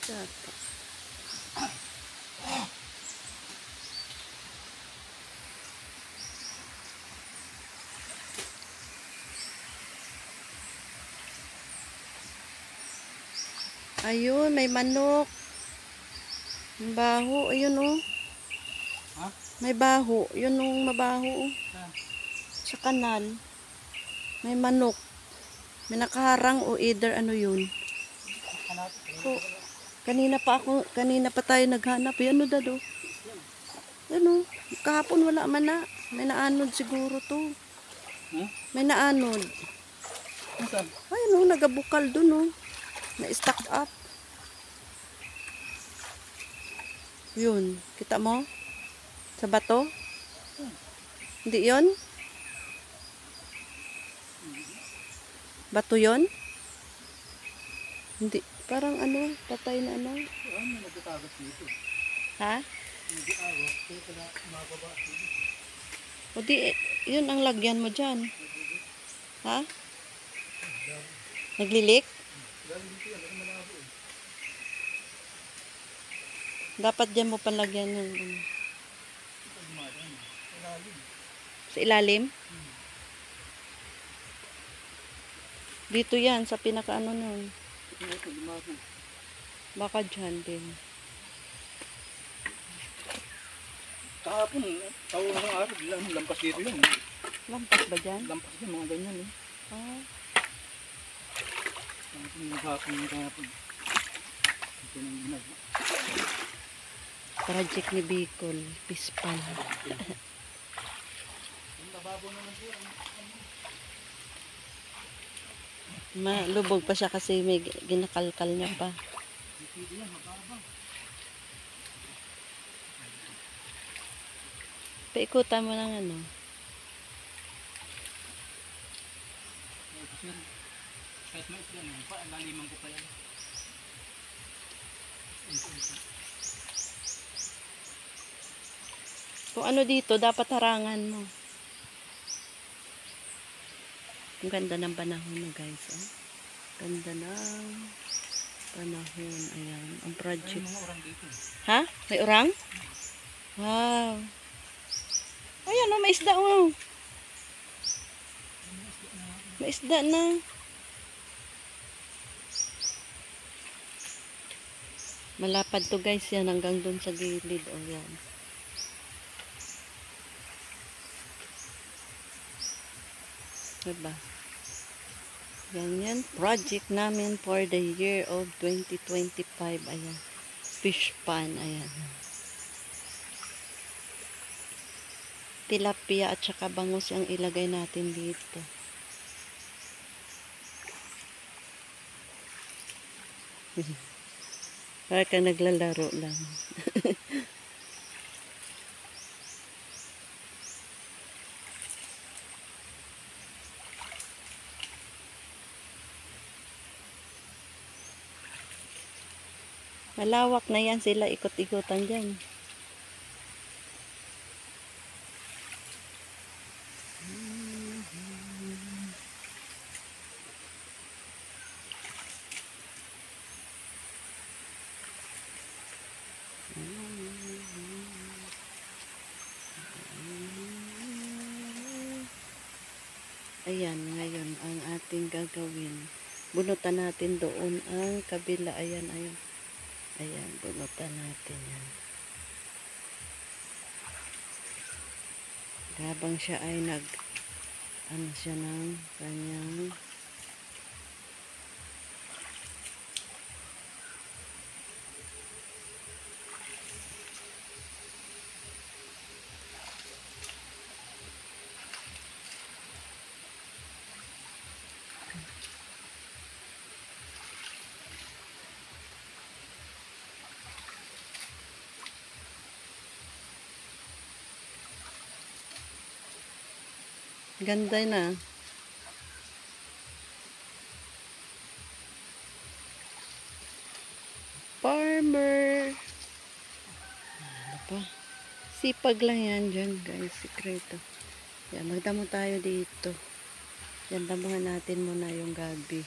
Data. Ayun, may manok. May baho. Ayun oh. Ha? May baho. Yun oh, mabaho. Sa kanal. May manok. May nakaharang o either ano yun. Oh, kanina pa tayo naghanap. Yan o dado. Yan o. Kahapon wala man na. May naanod siguro to. May naanod. Ayun o, nagabukal dun o. Na-stack up. Yun. Kita mo? Sa bato? Hindi yun? Bato yun? Hindi. Parang ano, patay na ano. Ha? O di, yun ang lagyan mo dyan. Ha? Naglilik? Dapat dyan mo panlagyan yung ano. Sa ilalim? Dito yan, sa pinaka-ano nun. Baka dyan din. Kahapon, tawo ng araw, lampas dito yun. Lampas ba dyan? Lampas din, mga ganyan eh. Ah. Kahapon. Ito nang ginagawa. Project ni Bicol, Pispan. Malubog pa siya kasi may ginakalkal niya pa. Paikutan mo ng ano. Kahit mais yan, laliman ko pa yan. Kung ano dito, dapat harangan mo. Ang ganda ng panahon na guys. Oh. Ganda ng panahon. Ayan. Ang project. May mga orang dito. Ha? May orang? Wow. Ayan o, may isda o. May isda na. Malapad to guys yan hanggang dun sa gilid. O yan. Diba? Yan project namin for the year of 2025. Ayan. Fish pan. Ayan. Tilapia at saka bangus ang ilagay natin dito. Para ka naglalaro lang. Malawak na yan sila, ikot-ikotan dyan. Ayan, ngayon ang ating gagawin. Bunutan natin doon ang kabila. Ayan. Ayan, bunutan natin yan. Habang siya ay ano siya ng kanyang ganda na. Farmer. Ano pa? Sipag lang yan dyan guys. Sikreto. Yan, magdamo tayo dito. Yan, damuhan natin muna yung gabi.